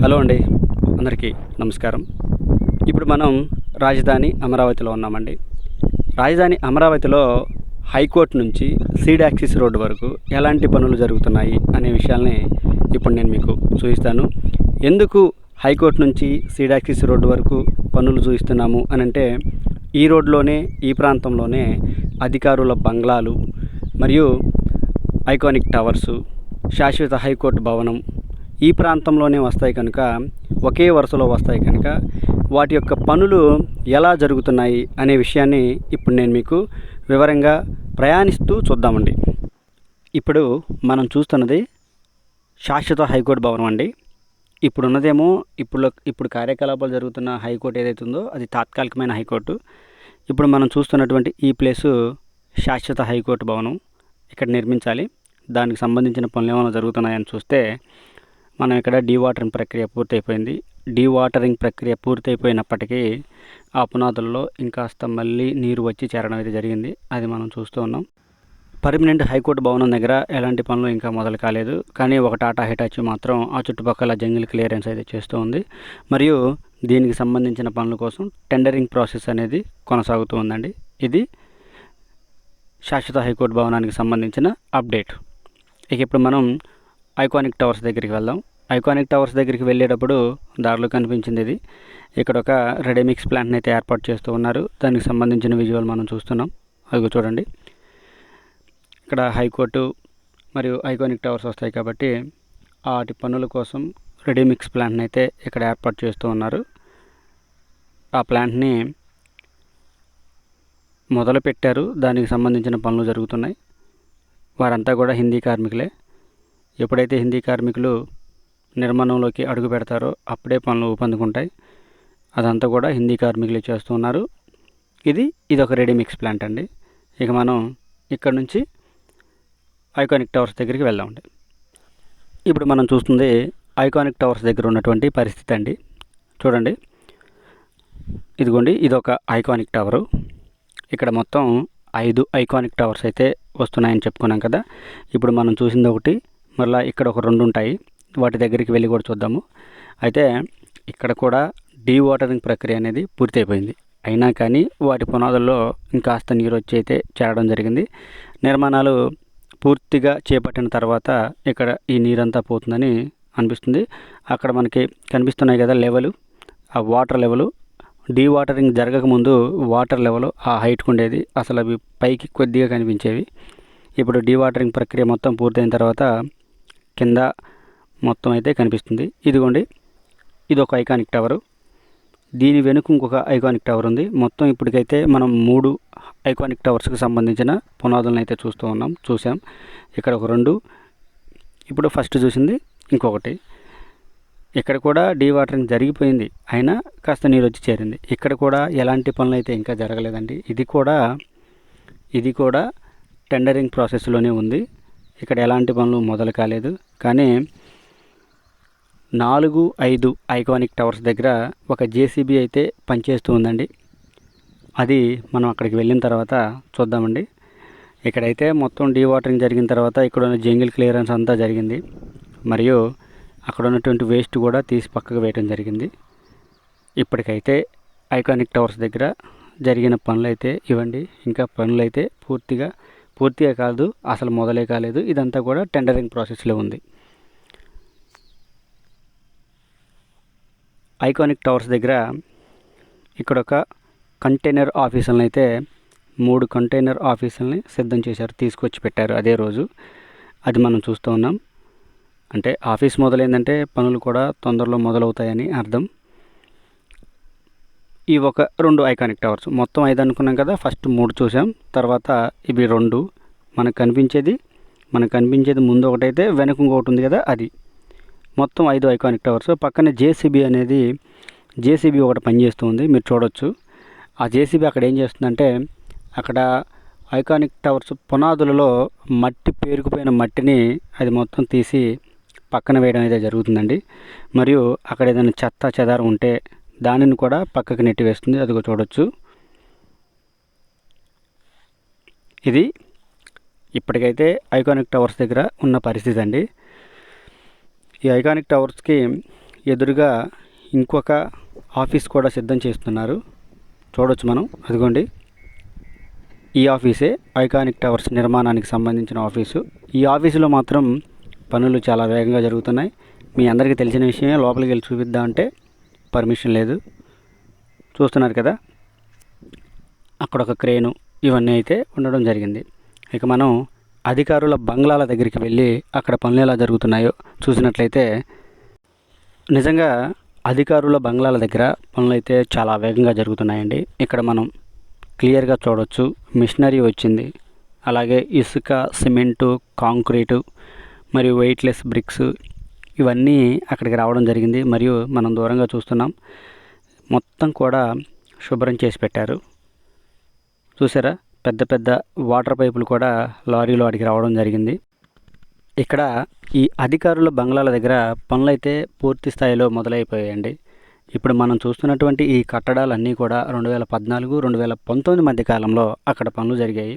Hello అండి, అందరికీ నమస్కారం. ఇప్పుడు మనం రాజధాని అమరావతిలో ఉన్నామండి. రాజధాని అమరావతిలో హైకోర్టు నుంచి సీడ్ యాక్సిస్ రోడ్డు వరకు ఎలాంటి పనులు జరుగుతున్నాయి అనే విషయాల్ని ఇప్పుడు నేను మీకు చూపిస్తాను. ఎందుకు హైకోర్టు నుంచి సీడ్ యాక్సిస్ రోడ్డు వరకు పనులు చూపిస్తున్నాము అని అంటే, ఈ రోడ్లోనే, ఈ ప్రాంతంలోనే అధికారుల బంగ్లాలు మరియు ఐకానిక్ టవర్సు, శాశ్వత హైకోర్టు భవనం ఈ ప్రాంతంలోనే వస్తాయి కనుక, ఒకే వరుసలో వస్తాయి కనుక వాటి యొక్క పనులు ఎలా జరుగుతున్నాయి అనే విషయాన్ని ఇప్పుడు నేను మీకు వివరంగా ప్రయాణిస్తూ చూద్దామండి. ఇప్పుడు మనం చూస్తున్నది శాశ్వత హైకోర్టు భవనం అండి. ఇప్పుడున్నదేమో ఇప్పుడు కార్యకలాపాలు జరుగుతున్న హైకోర్టు ఏదైతే ఉందో అది తాత్కాలికమైన హైకోర్టు. ఇప్పుడు మనం చూస్తున్నటువంటి ఈ ప్లేసు శాశ్వత హైకోర్టు భవనం. ఇక్కడ నిర్మించాలి. దానికి సంబంధించిన పనులు ఏమైనా జరుగుతున్నాయని చూస్తే, మనం ఇక్కడ డీవాటరింగ్ ప్రక్రియ పూర్తయిపోయింది. డీవాటరింగ్ ప్రక్రియ పూర్తయిపోయినప్పటికీ ఆ పునాదుల్లో ఇంకాస్త మళ్ళీ నీరు వచ్చి చేరడం అయితే జరిగింది. అది మనం చూస్తూ ఉన్నాం. పర్మనెంట్ హైకోర్టు భవనం దగ్గర ఎలాంటి పనులు ఇంకా మొదలు కాలేదు. కానీ ఒక టాటా హిటాచి మాత్రం ఆ చుట్టుపక్కల జంగిల్ క్లియరెన్స్ అయితే చేస్తూ ఉంది. మరియు దీనికి సంబంధించిన పనుల కోసం టెండరింగ్ ప్రాసెస్ అనేది కొనసాగుతూ ఉందండి. ఇది శాశ్వత హైకోర్టు భవనానికి సంబంధించిన అప్డేట్. ఇక ఇప్పుడు మనం ఐకానిక్ టవర్స్ దగ్గరికి వెళ్దాం. ఐకానిక్ టవర్స్ దగ్గరికి వెళ్ళేటప్పుడు దారిలో కనిపించింది ఇది. ఇక్కడ ఒక రెడీమిక్స్ ప్లాంట్ని అయితే ఏర్పాటు చేస్తూ ఉన్నారు. దానికి సంబంధించిన విజువల్ మనం చూస్తున్నాం. అది చూడండి. ఇక్కడ హైకోర్టు మరియు ఐకానిక్ టవర్స్ వస్తాయి కాబట్టి వాటి పనుల కోసం రెడీమిక్స్ ప్లాంట్ని అయితే ఇక్కడ ఏర్పాటు చేస్తూ ఉన్నారు. ఆ ప్లాంట్ని మొదలు పెట్టారు. దానికి సంబంధించిన పనులు జరుగుతున్నాయి. వారంతా కూడా హిందీ కార్మికులే. ఎప్పుడైతే హిందీ కార్మికులు నిర్మాణంలోకి అడుగు పెడతారో అప్పుడే పనులు ఊపందుకుంటాయి. అదంతా కూడా హిందీ కార్మికులే చేస్తూ ఉన్నారు. ఇది ఒక రెడీమిక్స్ ప్లాంట్ అండి. ఇక మనం ఇక్కడ నుంచి ఐకానిక్ టవర్స్ దగ్గరికి వెళ్దామండి. ఇప్పుడు మనం చూస్తుంది ఐకానిక్ టవర్స్ దగ్గర ఉన్నటువంటి పరిస్థితి అండి. చూడండి, ఇదిగోండి, ఇదొక ఐకానిక్ టవరు. ఇక్కడ మొత్తం 5 ఐకానిక్ టవర్స్ అయితే వస్తున్నాయని చెప్పుకున్నాం కదా. ఇప్పుడు మనం చూసింది ఒకటి, మళ్ళీ ఇక్కడ ఒక 2 ఉంటాయి. వాటి దగ్గరికి వెళ్ళి కూడా చూద్దాము. అయితే ఇక్కడ కూడా డీవాటరింగ్ ప్రక్రియ అనేది పూర్తయిపోయింది. అయినా కానీ వాటి పునాదుల్లో ఇంకాస్త నీరు వచ్చి అయితే చేరడం జరిగింది. నిర్మాణాలు పూర్తిగా చేపట్టిన తర్వాత ఇక్కడ ఈ నీరంతా పోతుందని అనిపిస్తుంది. అక్కడ మనకి కనిపిస్తున్నాయి కదా లెవెలు, ఆ వాటర్ లెవెలు. డీవాటరింగ్ జరగకముందు వాటర్ లెవెల్ ఆ హైట్కి ఉండేది. అసలు అవి పైకి కొద్దిగా కనిపించేవి. ఇప్పుడు డీవాటరింగ్ ప్రక్రియ మొత్తం పూర్తయిన తర్వాత కింద మొత్తం అయితే కనిపిస్తుంది. ఇదిగోండి, ఇది ఒక ఐకానిక్ టవరు. దీని వెనుక ఇంకొక ఐకానిక్ టవర్ ఉంది. మొత్తం ఇప్పటికైతే మనం 3 ఐకానిక్ టవర్స్కి సంబంధించిన పునాదులను అయితే చూసాం. ఇక్కడ ఒక 2, ఇప్పుడు ఫస్ట్ చూసింది ఇంకొకటి. ఇక్కడ కూడా డీవాటరింగ్ జరిగిపోయింది, అయినా కాస్త నీరు వచ్చి చేరింది. ఇక్కడ కూడా ఎలాంటి పనులు అయితే ఇంకా జరగలేదండి. ఇది కూడా టెండరింగ్ ప్రాసెస్లోనే ఉంది. ఇక్కడ ఎలాంటి పనులు మొదలు కాలేదు. కానీ 4-5 ఐకానిక్ టవర్స్ దగ్గర ఒక జేసీబీ అయితే పనిచేస్తూ ఉందండి. అది మనం అక్కడికి వెళ్ళిన తర్వాత చూద్దామండి. ఇక్కడైతే మొత్తం డీవాటరింగ్ జరిగిన తర్వాత ఇక్కడ ఉన్న జంగిల్ క్లియరెన్స్ అంతా జరిగింది. మరియు అక్కడ ఉన్నటువంటి వేస్ట్ కూడా తీసి పక్కకు వేయడం జరిగింది. ఇప్పటికైతే ఐకానిక్ టవర్స్ దగ్గర జరిగిన పనులు అయితే ఇవ్వండి. ఇంకా పనులు అయితే పూర్తిగా కాదు, అసలు మొదలే కాలేదు. ఇదంతా కూడా టెండరింగ్ ప్రాసెస్లో ఉంది. ఐకానిక్ టవర్స్ దగ్గర ఇక్కడ ఒక కంటైనర్ ఆఫీసులను అయితే 3 కంటైనర్ ఆఫీసులని సిద్ధం చేశారు, తీసుకొచ్చి పెట్టారు అదే రోజు. అది మనం చూస్తూ ఉన్నాం. అంటే ఆఫీస్ మొదలైందంటే పనులు కూడా తొందరలో మొదలవుతాయని అర్థం. ఈ ఒక 2 ఐకానిక్ టవర్స్, మొత్తం 5 అనుకున్నాం కదా. ఫస్ట్ 3 చూసాం, తర్వాత ఇవి 2. మనకు కనిపించేది ముందు ఒకటైతే వెనక ఇంకొకటి ఉంది కదా, అది. మొత్తం 5 ఐకానిక్ టవర్స్. పక్కనే జేసీబీ ఒకటి పనిచేస్తుంది, మీరు చూడొచ్చు. ఆ జేసీబీ అక్కడ ఏం చేస్తుందంటే, అక్కడ ఐకానిక్ టవర్స్ పునాదులలో పేరుకుపోయిన మట్టిని అది మొత్తం తీసి పక్కన వేయడం అయితే జరుగుతుందండి. మరియు అక్కడ ఏదైనా చెత్త చెదారం ఉంటే దానిని కూడా పక్కకి నెట్టి వేస్తుంది. అదిగో చూడొచ్చు. ఇది ఇప్పటికైతే ఐకానిక్ టవర్స్ దగ్గర ఉన్న పరిస్థితి అండి. ఈ ఐకానిక్ టవర్స్కి ఎదురుగా ఇంకొక ఆఫీస్ కూడా సిద్ధం చేస్తున్నారు. చూడొచ్చు మనం, అదిగోండి ఈ ఆఫీసే ఐకానిక్ టవర్స్ నిర్మాణానికి సంబంధించిన ఆఫీసు. ఈ ఆఫీసులో మాత్రం పనులు చాలా వేగంగా జరుగుతున్నాయి. మీ అందరికీ తెలిసిన విషయమే, లోపలికి వెళ్ళి చూపిద్దాం అంటే పర్మిషన్ లేదు. చూస్తున్నారు కదా, అక్కడ ఒక క్రేను ఇవన్నీ అయితే ఉండడం జరిగింది. ఇక మనం అధికారుల బంగ్లాల దగ్గరికి వెళ్ళి అక్కడ పనులు ఎలా జరుగుతున్నాయో చూసినట్లయితే నిజంగా అధికారుల బంగ్లాల దగ్గర పనులు అయితే చాలా వేగంగా జరుగుతున్నాయండి. ఇక్కడ మనం క్లియర్గా చూడవచ్చు, మిషనరీ వచ్చింది, అలాగే ఇసుక, సిమెంటు, కాంక్రీటు మరియు వెయిట్లెస్ బ్రిక్స్ ఇవన్నీ అక్కడికి రావడం జరిగింది. మరియు మనం దూరంగా చూస్తున్నాం, మొత్తం కూడా శుభ్రం చేసి పెట్టారు. చూసారా, పెద్ద పెద్ద వాటర్ పైపులు కూడా లారీలో అడిగి రావడం జరిగింది. ఇక్కడ ఈ అధికారుల బంగ్లాల దగ్గర పనులు అయితే పూర్తి స్థాయిలో మొదలైపోయాయండి. ఇప్పుడు మనం చూస్తున్నటువంటి ఈ కట్టడాలన్నీ కూడా 2014, 2019 మధ్య కాలంలో అక్కడ పనులు జరిగాయి.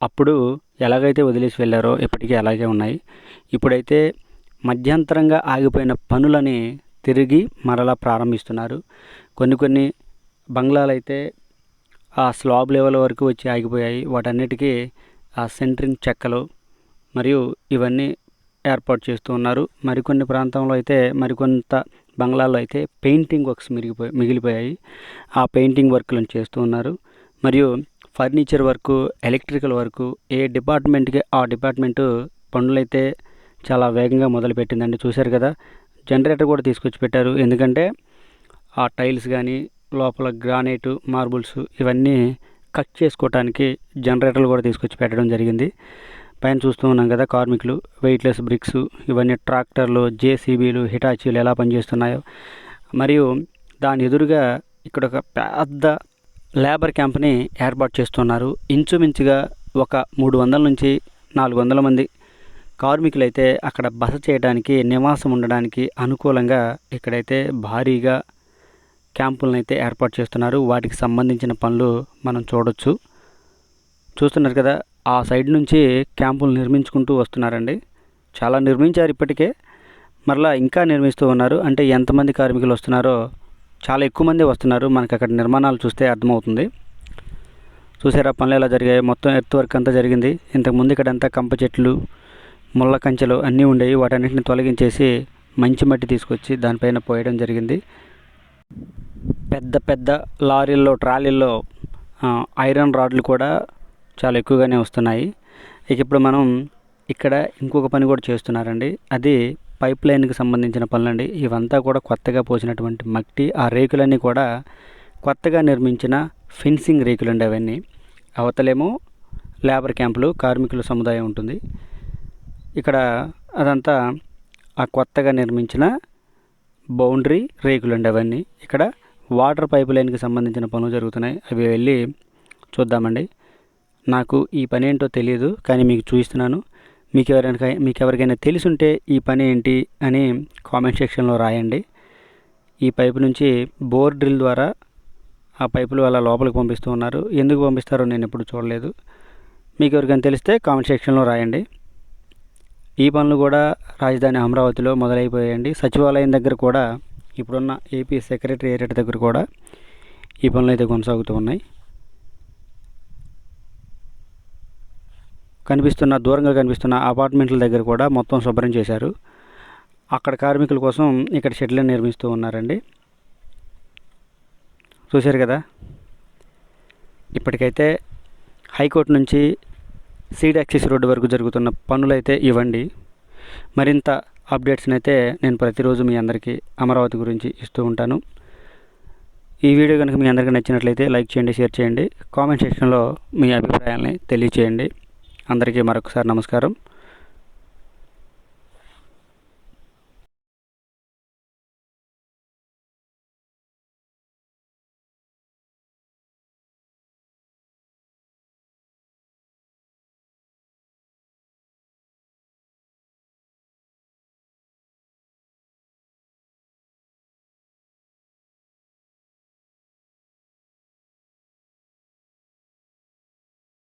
అప్పుడు ఎలాగైతే వదిలేసి వెళ్ళారో ఇప్పటికీ అలాగే ఉన్నాయి. ఇప్పుడైతే మధ్యంతరంగా ఆగిపోయిన పనులని తిరిగి మరలా ప్రారంభిస్తున్నారు. కొన్ని బంగ్లాలు అయితే ఆ స్లాబ్ లెవెల్ వరకు వచ్చి ఆగిపోయాయి. వాటన్నిటికీ ఆ సెంట్రింగ్ చెక్కలు మరియు ఇవన్నీ ఏర్పాటు చేస్తూ ఉన్నారు. మరికొన్ని ప్రాంతంలో అయితే, మరికొంత బంగ్లాల్లో అయితే పెయింటింగ్ వర్క్స్ మిగిలిపోయాయి. ఆ పెయింటింగ్ వర్క్లను చేస్తూ ఉన్నారు. మరియు ఫర్నిచర్ వర్కు, ఎలక్ట్రికల్ వర్కు, ఏ డిపార్ట్మెంట్కి ఆ డిపార్ట్మెంటు పనులైతే చాలా వేగంగా మొదలుపెట్టిందండి. చూశారు కదా, జనరేటర్ కూడా తీసుకొచ్చి పెట్టారు. ఎందుకంటే ఆ టైల్స్ కానీ, లోపల గ్రానైటు, మార్బుల్స్ ఇవన్నీ కట్ చేసుకోవటానికి జనరేటర్లు కూడా తీసుకొచ్చి పెట్టడం జరిగింది. పైన చూస్తూ ఉన్నాం కదా, కార్మికులు వెయిట్లెస్ బ్రిక్స్ ఇవన్నీ ట్రాక్టర్లు, జేసీబీలు, హిటాచీలు ఎలా పనిచేస్తున్నాయో. మరియు దాని ఎదురుగా ఇక్కడ ఒక పెద్ద లేబర్ క్యాంప్ని ఏర్పాటు చేస్తున్నారు. ఇంచుమించుగా ఒక 300 నుంచి 400 మంది కార్మికులు అయితే అక్కడ బస చేయడానికి, నివాసం ఉండడానికి అనుకూలంగా ఇక్కడైతే భారీగా క్యాంపులను అయితే ఏర్పాటు చేస్తున్నారు. వాటికి సంబంధించిన పనులు మనం చూడొచ్చు. చూస్తున్నారు కదా, ఆ సైడ్ నుంచి క్యాంపులు నిర్మించుకుంటూ వస్తున్నారండి. చాలా నిర్మించారు ఇప్పటికే, మరలా ఇంకా నిర్మిస్తూ ఉన్నారు. అంటే ఎంతమంది కార్మికులు వస్తున్నారో చాలా ఎక్కువ మంది వస్తున్నారు. మనకి అక్కడ నిర్మాణాలు చూస్తే అర్థమవుతుంది. చూసారా పనులు ఎలా జరిగాయి, మొత్తం ఎర్త్ వర్క్ అంతా జరిగింది. ఇంతకుముందు ఇక్కడంతా కంప చెట్లు, ముళ్ళ కంచెలు అన్నీ ఉండేవి. వాటన్నిటిని తొలగించేసి మంచి మట్టి తీసుకొచ్చి దానిపైన పోయడం జరిగింది. పెద్ద పెద్ద లారీల్లో, ట్రాలీల్లో ఐరన్ రాడ్లు కూడా చాలా ఎక్కువగానే వస్తున్నాయి. ఇక ఇప్పుడు మనం ఇక్కడ ఇంకొక పని కూడా చేస్తున్నారండి. అది పైప్ లైన్కి సంబంధించిన పనులండి. ఇవంతా కూడా కొత్తగా పోసినటువంటి మట్టి, ఆ రేకులన్నీ కూడా కొత్తగా నిర్మించిన ఫెన్సింగ్ రేకులు అండి అవన్నీ. అవతలేమో లేబర్ క్యాంపులు, కార్మికుల సముదాయం ఉంటుంది. ఇక్కడ అదంతా ఆ కొత్తగా నిర్మించిన బౌండరీ రేకులు అండి అవన్నీ. ఇక్కడ వాటర్ పైప్ లైన్కి సంబంధించిన పనులు జరుగుతున్నాయి. అవి వెళ్ళి చూద్దామండి. నాకు ఈ పని ఏంటో తెలియదు, కానీ మీకు చూపిస్తున్నాను. మీకు ఎవరికైనా తెలిసుంటే ఈ పని ఏంటి అని కామెంట్ సెక్షన్లో రాయండి. ఈ పైపు నుంచి బోర్ డ్రిల్ ద్వారా ఆ పైపులు అలా లోపలికి పంపిస్తూ ఉన్నారు. ఎందుకు పంపిస్తారో నేను ఎప్పుడు చూడలేదు. మీకు ఎవరికైనా తెలిస్తే కామెంట్ సెక్షన్లో రాయండి. ఈ పనులు కూడా రాజధాని అమరావతిలో మొదలైపోయాయండి. సచివాలయం దగ్గర కూడా, ఇప్పుడున్న ఏపీ సెక్రటేరియట్ దగ్గర కూడా ఈ పనులు అయితే కొనసాగుతూ ఉన్నాయి. దూరంగా కనిపిస్తున్న అపార్ట్మెంట్ల దగ్గర కూడా మొత్తం శుభ్రం చేశారు. అక్కడ కార్మికుల కోసం ఇక్కడ షెడ్లను నిర్మిస్తూ ఉన్నారండి. చూశారు కదా, ఇప్పటికైతే హైకోర్టు నుంచి సీడ్ యాక్సిస్ రోడ్డు వరకు జరుగుతున్న పనులైతే ఇవ్వండి. మరింత అప్డేట్స్ని అయితే నేను ప్రతిరోజు మీ అందరికీ అమరావతి గురించి ఇస్తూ ఉంటాను. ఈ వీడియో కనుక మీ అందరికీ నచ్చినట్లయితే లైక్ చేయండి, షేర్ చేయండి, కామెంట్ సెక్షన్లో మీ అభిప్రాయాలని తెలియచేయండి. అందరికీ మరొకసారి నమస్కారం.